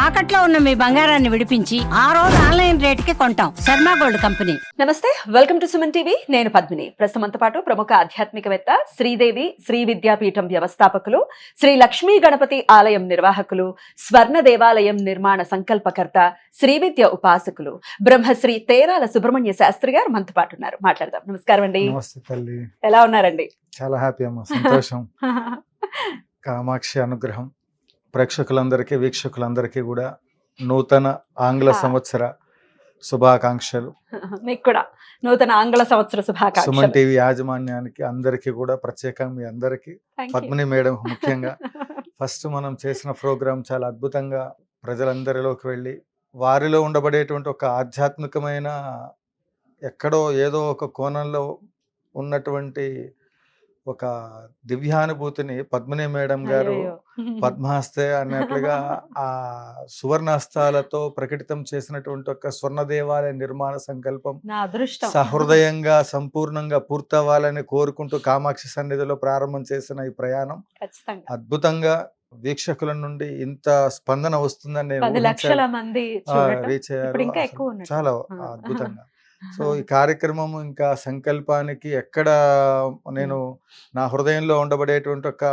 తాకట్లో ఉన్న మీ బంగారాన్ని విడిపించి ఆ రోజు ఆన్లైన్ రేటుకి కొంటాం. Sharma gold company. నమస్తే, వెల్కమ్ టు సుమన్ టీవీ. నేను పద్మిని. ప్రస్తుతంతో పాటు ప్రముఖ ఆధ్యాత్మికవేత్త, శ్రీదేవి శ్రీ విద్యాపీఠం వ్యవస్థాపకులు, శ్రీ లక్ష్మీ గణపతి ఆలయం నిర్వాహకులు, స్వర్ణ దేవాలయం నిర్మాణ సంకల్పకర్త, శ్రీ విద్య ఉపాసకులు, బ్రహ్మశ్రీ తేరాల సుబ్రహ్మణ్య శాస్త్రి గారు మనతో పాటు ఉన్నారు. మాట్లాడదాం. నమస్కారం అండి. నమస్తే తల్లి. ఎలా ఉన్నారండి? చాలా హ్యాపీ అమ్మా, సంతోషం. కామాక్షి అనుగ్రహం. ప్రేక్షకులందరికీ, వీక్షకులందరికీ కూడా నూతన ఆంగ్ల సంవత్సర శుభాకాంక్షలు. మీకు కూడా నూతన ఆంగ్ల సంవత్సర సుమన్ శుభాకాంక్షలు. టీవీ యాజమాన్యానికి అందరికీ కూడా ప్రత్యేకంగా మీ అందరికీ, Thank you. పద్మిని మేడం ముఖ్యంగా. ఫస్ట్ మనం చేసిన ప్రోగ్రాం చాలా అద్భుతంగా ప్రజలందరిలోకి వెళ్ళి వారిలో ఉండబడేటువంటి ఒక ఆధ్యాత్మికమైన ఎక్కడో ఏదో ఒక కోణంలో ఉన్నటువంటి ఒక దివ్యానుభూతిని పద్మిని మేడం గారు అయ్యయ్యో. పద్మహస్తే అన్నట్లుగా ఆ సువర్ణహస్తాలతో ప్రకటితం చేసినటువంటి ఒక స్వర్ణ దేవాలయ నిర్మాణ సంకల్పం నా అదృష్టం. సహృదయంగా సంపూర్ణంగా పూర్తవ్వాలని కోరుకుంటూ కామాక్షి సన్నిధిలో ప్రారంభం చేసిన ఈ ప్రయాణం ఖచ్చితంగా అద్భుతంగా వీక్షకుల నుండి ఇంత స్పందన వస్తుందని నేను 10 లక్షల మంది చూడటం. రీచ్ ఇప్పుడు ఇంకా అయ్యారు. ఎక్కువ ఉన్నట్టు. చాలా అద్భుతంగా. సో ఈ కార్యక్రమం ఇంకా సంకల్పానికి ఎక్కడ నేను నా హృదయంలో ఉండబడేటువంటి ఒక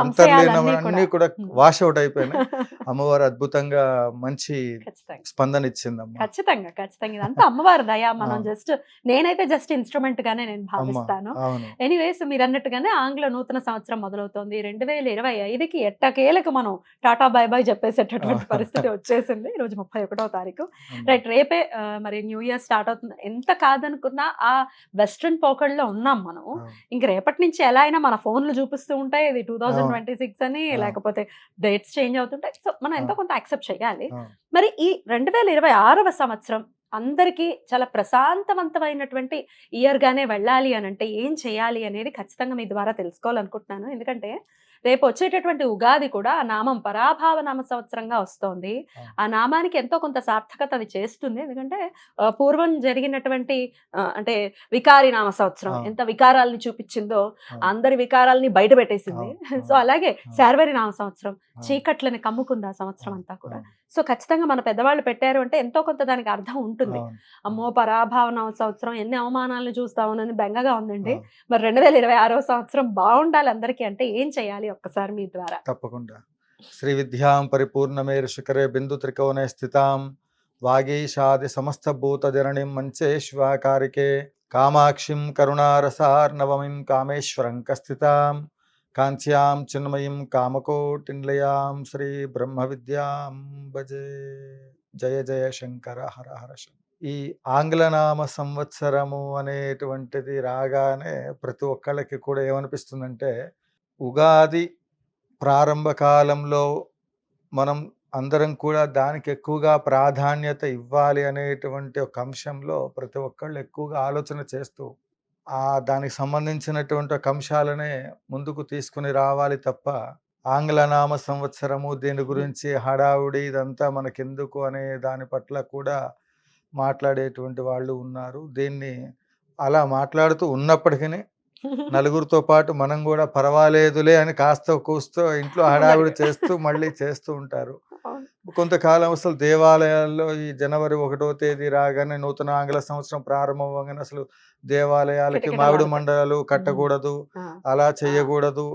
అంతర్లీనమన్నీ కూడా వాష్ అవుట్ అయిపోయినాయి. అమ్మవారు అద్భుతంగా మంచి ఖచ్చితంగా స్పందన ఇచ్చిందమ్మా. ఖచ్చితంగా ఖచ్చితంగా ఇదంతా అమ్మవారి దయ. మనం అవును. నేనైతే జస్ట్ ఇన్స్ట్రుమెంట్ గానే నేను భావిస్తాను. అవును. ఎనీవేస్, మీరు అన్నట్టుగానే ఆంగ్ల నూతన సంవత్సరం మొదలవుతోంది. 2025కి ఎట్టకేలకు మనం టాటా బై బై చెప్పేసేటటువంటి పరిస్థితి వచ్చేసింది. ఈ రోజు 31వ తారీఖు. రైట్, రేపే మరి న్యూ ఇయర్ స్టార్ట్ అవుతుంది. ఎంత కాదనుకున్నా ఆ వెస్ట్రన్ పోకళ్ళలో ఉన్నాం మనం. ఇంక రేపటి నుంచి ఎలా అయినా మన ఫోన్లు చూపిస్తూ ఉంటాయి ఇది 2026 అని, లేకపోతే డేట్స్ చేంజ్ అవుతుంటాయి. సో మనం ఎంతో కొంత యాక్సెప్ట్ చేయాలి. మరి ఈ 2026వ సంవత్సరం అందరికీ చాలా ప్రశాంతవంతమైనటువంటి ఇయర్ గానే వెళ్ళాలి అని అంటే ఏం చేయాలి అనేది ఖచ్చితంగా మీ ద్వారా తెలుసుకోవాలనుకుంటున్నాను. ఎందుకంటే రేపు వచ్చేటటువంటి ఉగాది కూడా ఆ నామం పరాభావ నామ సంవత్సరంగా వస్తోంది. ఆ నామానికి ఎంతో కొంత సార్థకత అది చేస్తుంది. ఎందుకంటే పూర్వం జరిగినటువంటి అంటే వికారి నామ సంవత్సరం ఎంత వికారాలని చూపించిందో అందరి వికారాలని బయట పెట్టేసింది. సో అలాగే శార్వరి నామ సంవత్సరం చీకట్లని కమ్ముకుంది ఆ సంవత్సరం అంతా కూడా. సో ఖచ్చితంగా మన పెద్దవాళ్ళు పెట్టారు అంటే ఎంతో కొంత దానికి అర్థం ఉంటుంది. అమ్మో పరాభావ నామ సంవత్సరం ఎన్ని అవమానాలను చూస్తామని బెంగగా ఉందండి. మరి 2026వ సంవత్సరం బాగుండాలి అందరికీ అంటే ఏం చేయాలి ఒక్కసారి మీ ద్వారా? తప్పకుండా. శ్రీ విద్యాం పరిపూర్ణమేరు శిఖరే బిందు త్రికోణే స్థితాం వాగీషాది సమస్త భూత జననిం మంచేశ్వాకారికే కామాక్షిం కరుణారసార్ణవమిం కామేశ్వరం కస్థితాం కాంచ్యాం చిన్మయీం కామకోటినిలయాం శ్రీ బ్రహ్మ విద్యాం భజే. జయ జయ శంకర హర హర శంకర. ఈ ఆంగ్లనామ సంవత్సరము అనేటువంటిది రాగానే ప్రతి ఒక్కళ్ళకి కూడా ఏమనిపిస్తుందంటే ఉగాది ప్రారంభ కాలంలో మనం అందరం కూడా దానికి ఎక్కువగా ప్రాధాన్యత ఇవ్వాలి అనేటువంటి ఒక అంశంలో ప్రతి ఒక్కళ్ళు ఎక్కువగా ఆలోచన చేస్తూ దానికి సంబంధించినటువంటి ఒక అంశాలనే ముందుకు తీసుకుని రావాలి తప్ప ఆంగ్లనామ సంవత్సరము దీని గురించి హడావుడి ఇదంతా మనకెందుకు అనే దాని పట్ల కూడా మాట్లాడేటువంటి వాళ్ళు ఉన్నారు. దీన్ని అలా మాట్లాడుతూ ఉన్నప్పటికీ నలుగురితో పాటు మనం కూడా పర్వాలేదులే అని కాస్త కూస్తో ఇంట్లో హడావిడి చేస్తూ మళ్ళీ చేస్తూ ఉంటారు. కొంతకాలం అసలు దేవాలయాల్లో ఈ జనవరి 1వ తేదీ రాగానే నూతన ఆంగ్ల సంవత్సరం ప్రారంభం అవ్వగానే అసలు దేవాలయాలకి మామిడి మండలాలు కట్టకూడదు, అలా చేయకూడదు,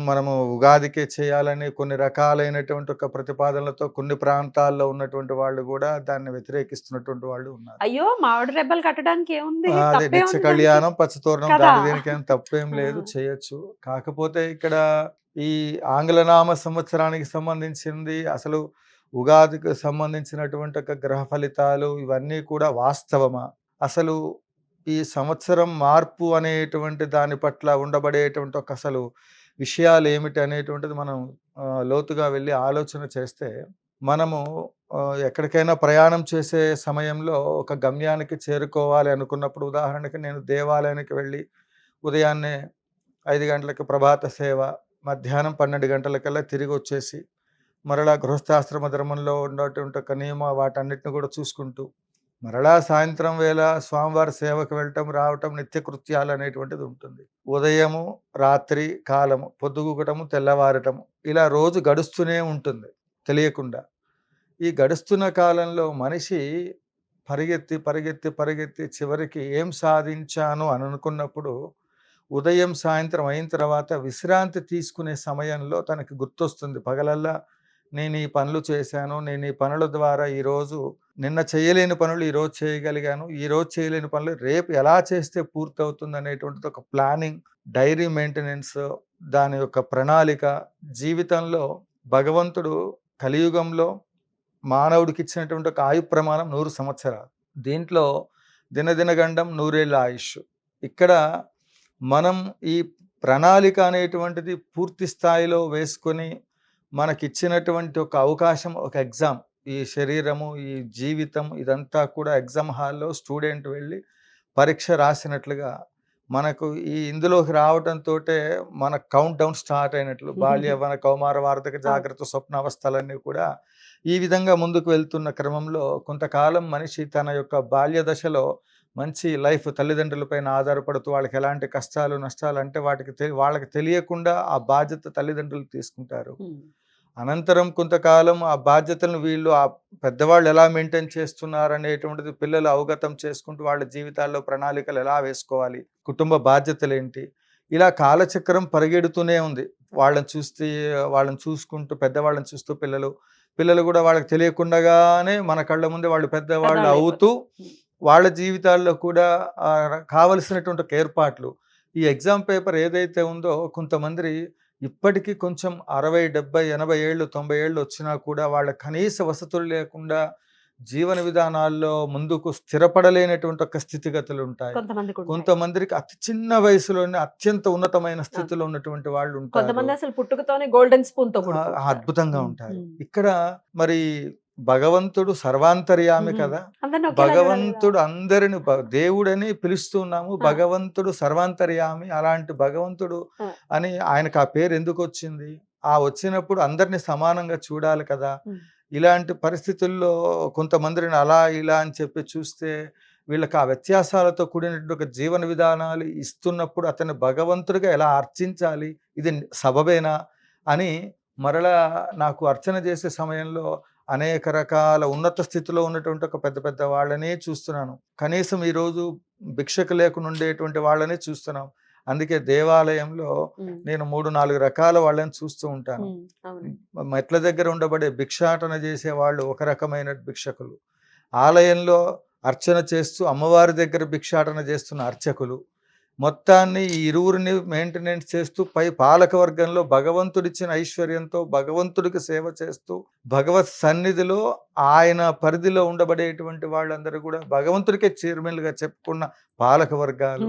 మనము ఉగాదికే చేయాలని కొన్ని రకాలైనటువంటి ఒక ప్రతిపాదనలతో కొన్ని ప్రాంతాల్లో ఉన్నటువంటి వాళ్ళు కూడా దాన్ని వ్యతిరేకిస్తున్నటువంటి వాళ్ళు ఉన్నారు. అయ్యో మామిడి రెబ్బలు కట్టడానికి ఏముంది, అదే నిత్య కళ్యాణం పచ్చతోరణం దాని దీనికి ఏం తప్పేం లేదు, చేయొచ్చు. కాకపోతే ఇక్కడ ఈ ఆంగ్లనామ సంవత్సరానికి సంబంధించింది అసలు ఉగాదికి సంబంధించినటువంటి ఒక గ్రహ ఫలితాలు ఇవన్నీ కూడా వాస్తవమా, అసలు ఈ సంవత్సరం మార్పు అనేటువంటి దాని పట్ల ఉండబడేటువంటి ఒక అసలు విషయాలు ఏమిటి అనేటువంటిది మనం లోతుగా వెళ్ళి ఆలోచన చేస్తే మనము ఎక్కడికైనా ప్రయాణం చేసే సమయంలో ఒక గమ్యానికి చేరుకోవాలి అనుకున్నప్పుడు ఉదాహరణకి నేను దేవాలయానికి వెళ్ళి ఉదయాన్నే 5 గంటలకు ప్రభాత సేవ, మధ్యాహ్నం 12 గంటలకల్లా తిరిగి వచ్చేసి మరలా గృహస్థాశ్రమ ధర్మంలో ఉన్నటువంటి ఒక నియమ వాటన్నిటిని కూడా చూసుకుంటూ మరలా సాయంత్రం వేళ స్వామివారి సేవకు వెళ్ళటం రావటం నిత్య కృత్యాలు అనేటువంటిది ఉంటుంది. ఉదయము రాత్రి కాలము పొద్దుగుకటము తెల్లవారటము ఇలా రోజు గడుస్తూనే ఉంటుంది తెలియకుండా. ఈ గడుస్తున్న కాలంలో మనిషి పరిగెత్తి పరిగెత్తి పరిగెత్తి చివరికి ఏం సాధించాను అని అనుకున్నప్పుడు ఉదయం సాయంత్రం అయిన తర్వాత విశ్రాంతి తీసుకునే సమయంలో తనకి గుర్తొస్తుంది, పగలల్లా నేను ఈ పనులు చేశాను, నేను ఈ పనుల ద్వారా ఈరోజు నిన్న చేయలేని పనులు ఈరోజు చేయగలిగాను, ఈరోజు చేయలేని పనులు రేపు ఎలా చేస్తే పూర్తవుతుంది అనేటువంటిది ఒక ప్లానింగ్, డైరీ మెయింటెనెన్స్, దాని యొక్క ప్రణాళిక. జీవితంలో భగవంతుడు కలియుగంలో మానవుడికి ఇచ్చినటువంటి ఒక ఆయు ప్రమాణం 100 సంవత్సరాలు. దీంట్లో దినదినగండం 100 ఏళ్ళ ఆయుష్. ఇక్కడ మనం ఈ ప్రణాళిక అనేటువంటిది పూర్తి స్థాయిలో వేసుకొని మనకిచ్చినటువంటి ఒక అవకాశం, ఒక ఎగ్జామ్. ఈ శరీరము, ఈ జీవితం ఇదంతా కూడా ఎగ్జామ్ హాల్లో స్టూడెంట్ వెళ్ళి పరీక్ష రాసినట్లుగా మనకు ఇందులోకి రావడంతోటే మన కౌంట్ డౌన్ స్టార్ట్ అయినట్లు. బాల్య యవ్వన కౌమార వార్ధక జాగ్రత్త స్వప్నావస్థలన్నీ కూడా ఈ విధంగా ముందుకు వెళ్తున్న క్రమంలో కొంతకాలం మనిషి తన యొక్క బాల్య దశలో మంచి లైఫ్, తల్లిదండ్రులపైన ఆధారపడుతూ వాళ్ళకి ఎలాంటి కష్టాలు నష్టాలు అంటే వాళ్ళకి తెలియకుండా ఆ బాధ్యత తల్లిదండ్రులు తీసుకుంటారు. అనంతరం కొంతకాలం ఆ బాధ్యతలను వీళ్ళు ఆ పెద్దవాళ్ళు ఎలా మెయింటైన్ చేస్తున్నారు అనేటువంటిది పిల్లలు అవగతం చేసుకుంటూ వాళ్ళ జీవితాల్లో ప్రణాళికలు ఎలా వేసుకోవాలి, కుటుంబ బాధ్యతలు ఏంటి, ఇలా కాలచక్రం పరిగెడుతూనే ఉంది. వాళ్ళని చూసుకుంటూ పెద్దవాళ్ళని చూస్తూ పిల్లలు కూడా వాళ్ళకి తెలియకుండానే మన కళ్ళ ముందే వాళ్ళు పెద్దవాళ్ళు అవుతూ వాళ్ళ జీవితాల్లో కూడా కావలసినటువంటి ఏర్పాట్లు. ఈ ఎగ్జామ్ పేపర్ ఏదైతే ఉందో కొంతమంది ఇప్పటికీ కొంచెం 60, 70, 80 ఏళ్ళు 90 ఏళ్ళు వచ్చినా కూడా వాళ్ళ కనీస వసతులు లేకుండా జీవన విధానాల్లో ముందుకు స్థిరపడలేనటువంటి ఒక స్థితిగతులు ఉంటాయి. కొంతమందికి అతి చిన్న వయసులోనే అత్యంత ఉన్నతమైన స్థితిలో ఉన్నటువంటి వాళ్ళు ఉంటారు. అసలు పుట్టుకతోనే గోల్డెన్ స్పూన్ తో అద్భుతంగా ఉంటారు. ఇక్కడ మరి భగవంతుడు సర్వాంతర్యామి కదా, భగవంతుడు అందరిని దేవుడని పిలుస్తున్నాము, భగవంతుడు సర్వాంతర్యామి. అలాంటి భగవంతుడు అని ఆయనకు ఆ పేరు ఎందుకు వచ్చింది? ఆ వచ్చినప్పుడు అందరిని సమానంగా చూడాలి కదా. ఇలాంటి పరిస్థితుల్లో కొంతమందిని అలా ఇలా అని చెప్పి చూస్తే వీళ్ళకి ఆ వ్యత్యాసాలతో కూడినటువంటి ఒక జీవన విధానాలు ఇస్తున్నప్పుడు అతన్ని భగవంతుడిగా ఎలా అర్చించాలి, ఇది సబబేనా అని మరలా నాకు అర్చన చేసే సమయంలో అనేక రకాల ఉన్నత స్థితిలో ఉన్నటువంటి ఒక పెద్ద వాళ్ళనే చూస్తున్నాను. కనీసం ఈరోజు భిక్షకు లేకుండా ఉండేటువంటి వాళ్ళనే చూస్తున్నాం. అందుకే దేవాలయంలో నేను 3-4 రకాల వాళ్ళని చూస్తూ ఉంటాను. మెట్ల దగ్గర ఉండబడే భిక్షాటన చేసే వాళ్ళు ఒక రకమైన భిక్షకులు, ఆలయంలో అర్చన చేస్తూ అమ్మవారి దగ్గర భిక్షాటన చేస్తున్న అర్చకులు, మొత్తాన్ని ఈ ఇరువురిని మెయింటెనెన్స్ చేస్తూ పై పాలక వర్గంలో భగవంతుడిచ్చిన ఐశ్వర్యంతో భగవంతుడికి సేవ చేస్తూ భగవత్ సన్నిధిలో ఆయన పరిధిలో ఉండబడేటువంటి వాళ్ళందరూ కూడా భగవంతుడికే చైర్మన్లుగా చెప్పుకున్న పాలక వర్గాలు.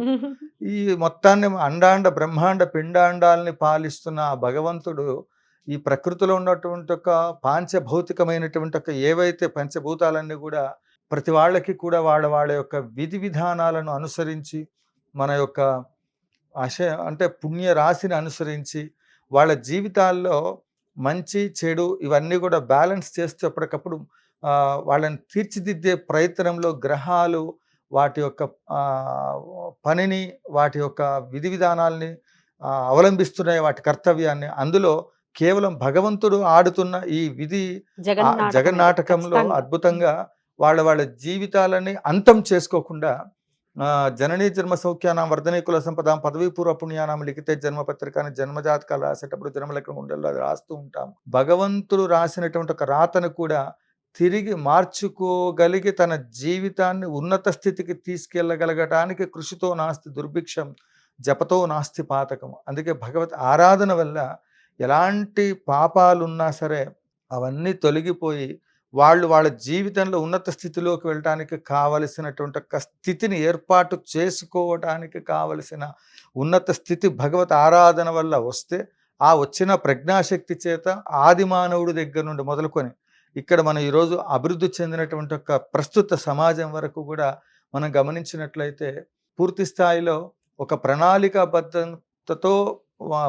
ఈ మొత్తాన్ని అండాండ బ్రహ్మాండ పిండాండాలని పాలిస్తున్న ఆ భగవంతుడు ఈ ప్రకృతిలో ఉన్నటువంటి ఒక పాంచభౌతికమైనటువంటి ఒక ఏవైతే పంచభూతాలన్నీ కూడా ప్రతి వాళ్ళకి కూడా వాళ్ళ యొక్క విధి విధానాలను అనుసరించి మన యొక్క అంటే పుణ్య రాశిని అనుసరించి వాళ్ళ జీవితాల్లో మంచి చెడు ఇవన్నీ కూడా బ్యాలెన్స్ చేస్తూ ఎప్పటికప్పుడు వాళ్ళని తీర్చిదిద్దే ప్రయత్నంలో గ్రహాలు వాటి యొక్క పనిని, వాటి యొక్క విధి విధానాల్ని అవలంబిస్తున్నాయి, వాటి కర్తవ్యాన్ని. అందులో కేవలం భగవంతుడు ఆడుతున్న ఈ విధి జగన్నాటకంలో అద్భుతంగా వాళ్ళ జీవితాలని అంతం చేసుకోకుండా జననీ జన్మ సౌఖ్యానం వర్ధనీ కుల సంపదాం పదవీపూర్వ పుణ్యానం లిఖితే జన్మపత్రికాన్ని జన్మజాతకాలు రాసేటప్పుడు జన్మలెక్క గుండెల్లో అది రాస్తూ ఉంటాం. భగవంతుడు రాసినటువంటి ఒక రాతను కూడా తిరిగి మార్చుకోగలిగి తన జీవితాన్ని ఉన్నత స్థితికి తీసుకెళ్ళగలగటానికి కృషితో నాస్తి దుర్భిక్షం, జపతో నాస్తి పాతకం. అందుకే భగవత్ ఆరాధన వల్ల ఎలాంటి పాపాలున్నా సరే అవన్నీ తొలగిపోయి వాళ్ళ జీవితంలో ఉన్నత స్థితిలోకి వెళ్ళటానికి కావలసినటువంటి ఒక స్థితిని ఏర్పాటు చేసుకోవడానికి కావలసిన ఉన్నత స్థితి భగవత్ ఆరాధన వల్ల వస్తే ఆ వచ్చిన ప్రజ్ఞాశక్తి చేత ఆది మానవుడి దగ్గర నుండి మొదలుకొని ఇక్కడ మనం ఈరోజు అభివృద్ధి చెందినటువంటి ఒక ప్రస్తుత సమాజం వరకు కూడా మనం గమనించినట్లయితే పూర్తి స్థాయిలో ఒక ప్రణాళికాబద్ధతతో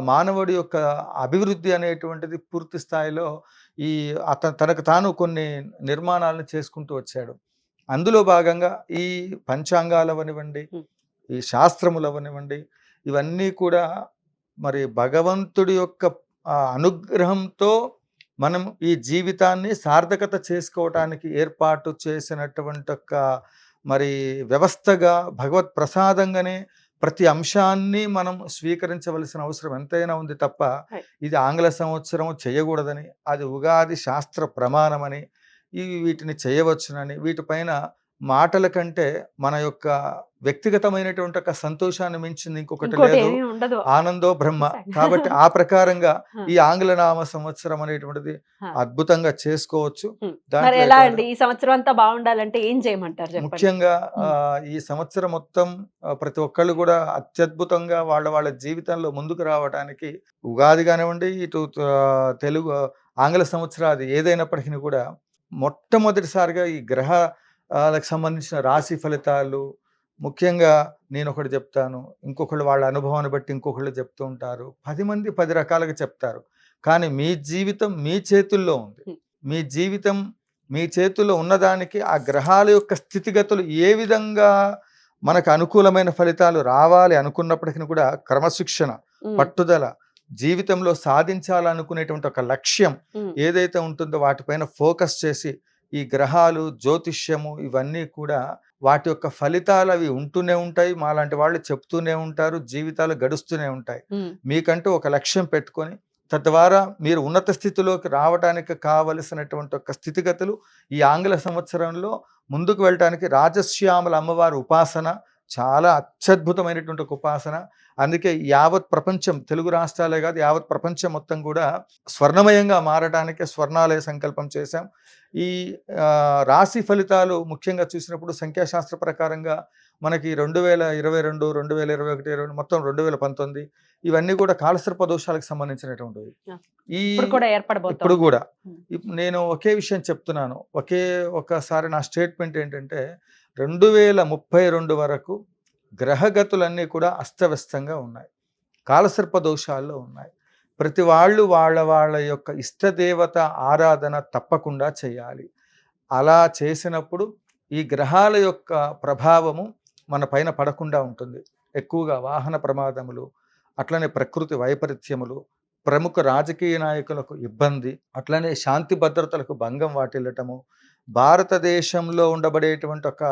మానవుడి యొక్క అభివృద్ధి అనేటువంటిది పూర్తి స్థాయిలో తనకు తాను కొన్ని నిర్మాణాలను చేసుకుంటూ వచ్చాడు. అందులో భాగంగా ఈ పంచాంగాలవనివ్వండి, ఈ శాస్త్రములవనివ్వండి, ఇవన్నీ కూడా మరి భగవంతుడి యొక్క అనుగ్రహంతో మనం ఈ జీవితాన్ని సార్థకత చేసుకోవటానికి ఏర్పాటు చేసినటువంటి ఒక మరి వ్యవస్థగా భగవత్ ప్రసాదంగానే ప్రతి అంశాన్ని మనం స్వీకరించవలసిన అవసరం ఎంతైనా ఉంది తప్ప Right. ఇది ఆంగ్ల సంవత్సరం చేయకూడదని, అది ఉగాది శాస్త్ర ప్రమాణమని, వీటిని చేయవచ్చునని, వీటిపైన మాటల కంటే మన యొక్క వ్యక్తిగతమైనటువంటి ఒక సంతోషాన్ని మించింది ఇంకొకటి ఇంకోటి లేదు. ఏమీ ఉండదు. ఆనందో బ్రహ్మ. Exactly. కాబట్టి ఆ ప్రకారంగా Huh. ఈ ఆంగ్ల నామ సంవత్సరం అనేటువంటిది Huh. అద్భుతంగా చేసుకోవచ్చు. మరి దాంట్లో ఎలా ఎటువంటి- అండి ఈ సంవత్సరం అంతా బాగుండాలంటే ఏం చేయమంటారు చెప్పండి? ముఖ్యంగా ఈ సంవత్సరం మొత్తం ప్రతి ఒక్కళ్ళు కూడా అత్యద్భుతంగా వాళ్ళ జీవితంలో ముందుకు రావడానికి ఉగాది కానివ్వండి, ఇటు తెలుగు ఆంగ్ల సంవత్సరాది ఏదైనప్పటికీ కూడా మొట్టమొదటిసారిగా ఈ గ్రహాలకు సంబంధించిన రాశి ఫలితాలు, ముఖ్యంగా నేను ఒకటి చెప్తాను, ఇంకొకళ్ళు వాళ్ళ అనుభవాన్ని బట్టి ఇంకొకళ్ళు చెప్తూ ఉంటారు, 10 మంది 10 రకాలుగా చెప్తారు. కానీ మీ జీవితం మీ చేతుల్లో ఉంది. మీ జీవితం మీ చేతుల్లో ఉన్నదానికి ఆ గ్రహాల యొక్క స్థితిగతులు ఏ విధంగా మనకు అనుకూలమైన ఫలితాలు రావాలి అనుకున్నప్పటికీ కూడా క్రమశిక్షణ, పట్టుదల, జీవితంలో సాధించాలనుకునేటువంటి ఒక లక్ష్యం ఏదైతే ఉంటుందో వాటిపైన ఫోకస్ చేసి ఈ గ్రహాలు, జ్యోతిష్యము ఇవన్నీ కూడా వాటి యొక్క ఫలితాలు అవి ఉంటూనే ఉంటాయి. మాలాంటి వాళ్ళు చెప్తూనే ఉంటారు, జీవితాలు గడుస్తూనే ఉంటాయి. మీకంటూ ఒక లక్ష్యం పెట్టుకొని తద్వారా మీరు ఉన్నత స్థితిలోకి రావడానికి కావలసినటువంటి ఒక స్థితిగతులు ఈ ఆంగ్ల సంవత్సరంలో ముందుకు వెళ్ళటానికి రాజశ్యామల అమ్మవారి ఉపాసన చాలా అత్యద్భుతమైనటువంటి ఒక ఉపాసన. అందుకే యావత్ ప్రపంచం, తెలుగు రాష్ట్రాలే కాదు యావత్ ప్రపంచం మొత్తం కూడా స్వర్ణమయంగా మారడానికి స్వర్ణాలయ సంకల్పం చేశాం. ఈ రాశి ఫలితాలు ముఖ్యంగా చూసినప్పుడు సంఖ్యాశాస్త్ర ప్రకారంగా మనకి 2022, 2021, మొత్తం 2019 ఇవన్నీ కూడా కాలసర్ప దోషాలకు సంబంధించినటువంటివి. ఇప్పుడు కూడా నేను ఒకే విషయం చెప్తున్నాను, ఒకసారి నా స్టేట్మెంట్ ఏంటంటే 2032 వరకు గ్రహగతులన్నీ కూడా అస్తవ్యస్తంగా ఉన్నాయి, కాలసర్ప దోషాల్లో ఉన్నాయి. ప్రతి వాళ్ళు వాళ్ళ యొక్క ఇష్టదేవత ఆరాధన తప్పకుండా చేయాలి. అలా చేసినప్పుడు ఈ గ్రహాల యొక్క ప్రభావము మన పైన పడకుండా ఉంటుంది. ఎక్కువగా వాహన ప్రమాదములు, అట్లనే ప్రకృతి వైపరీత్యములు, ప్రముఖ రాజకీయ నాయకులకు ఇబ్బంది, అట్లనే శాంతి భద్రతలకు భంగం వాటిల్లటము, భారతదేశంలో ఉండబడేటువంటి ఒక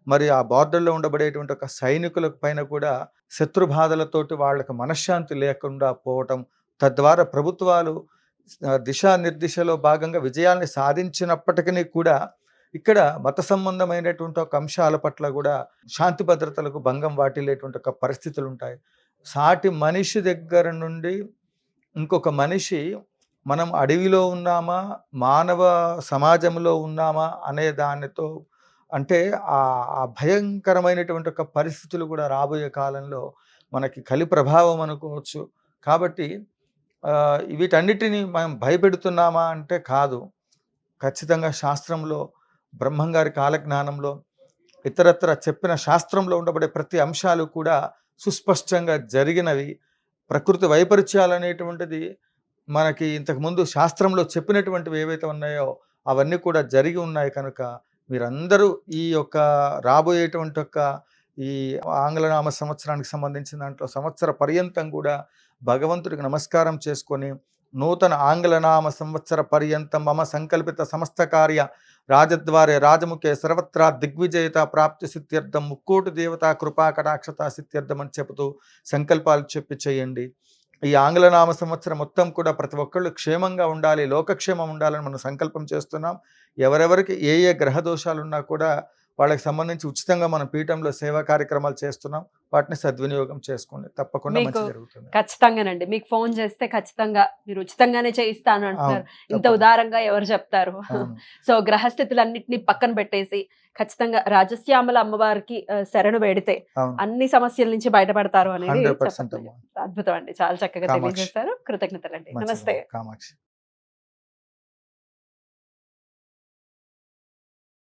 మరి ఆ బార్డర్లో ఉండబడేటువంటి ఒక సైనికుల పైన కూడా శత్రుబాధలతోటి వాళ్ళకి మనశ్శాంతి లేకుండా పోవటం, తద్వారా ప్రభుత్వాలు దిశానిర్దిశలో భాగంగా విజయాల్ని సాధించినప్పటికీ కూడా ఇక్కడ మత సంబంధమైనటువంటి ఒక అంశాల పట్ల కూడా శాంతి భద్రతలకు భంగం వాటిల్లేటువంటి ఒక పరిస్థితులు ఉంటాయి. సాటి మనిషి దగ్గర నుండి ఇంకొక మనిషి మనం అడవిలో ఉన్నామా, మానవ సమాజంలో ఉన్నామా అనే దానితో అంటే ఆ భయంకరమైనటువంటి ఒక పరిస్థితులు కూడా రాబోయే కాలంలో మనకి కలి ప్రభావం అనుకోవచ్చు. కాబట్టి వీటన్నిటిని మనం భయపెడుతున్నామా అంటే కాదు. ఖచ్చితంగా శాస్త్రంలో, బ్రహ్మంగారి కాలజ్ఞానంలో, ఇతరత్ర చెప్పిన శాస్త్రంలో ఉండబడే ప్రతి అంశాలు కూడా సుస్పష్టంగా జరిగినవి. ప్రకృతి వైపరీత్యాలు అనేటువంటిది మనకి ఇంతకుముందు శాస్త్రంలో చెప్పినటువంటివి ఏవైతే ఉన్నాయో అవన్నీ కూడా జరిగి ఉన్నాయి. కనుక మీరందరూ ఈ యొక్క రాబోయేటువంటి ఒక ఈ ఆంగ్లనామ సంవత్సరానికి సంబంధించిన దాంట్లో సంవత్సర పర్యంతం కూడా భగవంతుడికి నమస్కారం చేసుకొని నూతన ఆంగ్లనామ సంవత్సర పర్యంతం మమ సంకల్పిత సమస్త కార్య రాజద్వారే రాజముఖే సర్వత్రా దిగ్విజయత ప్రాప్తి సిద్ధ్యర్థం ముక్కోటి దేవతా కృపా కటాక్షత సిద్ధ్యర్థం అని చెబుతూ సంకల్పాలు చెప్పి చేయండి. ఈ ఆంగ్లనామ సంవత్సరం మొత్తం కూడా ప్రతి ఒక్కళ్ళు క్షేమంగా ఉండాలి, లోకక్షేమం ఉండాలని మనం సంకల్పం చేస్తున్నాం. ఎవరెవరికి ఏ గ్రహ దోషాలు ఉన్నా కూడా వాళ్ళకి సంబంధించి ఉచితంగా మనం పీఠంలో సేవా కార్యక్రమాలు చేస్తున్నాం. వాటిని సద్వినియోగం చేసుకోండి, తప్పకుండా మంచి జరుగుతుంది. ఖచ్చితంగానండి. మీకు ఫోన్ చేస్తే ఖచ్చితంగా మీరు ఉచితంగానే చేయిస్తాను అంటున్నారు. ఇంత ఉదారంగా ఎవరు చెప్తారు? సో గ్రహస్థితులన్నింటినీ పక్కన పెట్టేసి ఖచ్చితంగా రాజశ్యామల అమ్మవారికి శరణు వేడితే అన్ని సమస్యల నుంచి బయటపడతారు అనేది అద్భుతం అండి. చాలా చక్కగా తెలియజేస్తారు. కృతజ్ఞతలండి. నమస్తే. కామాక్షి.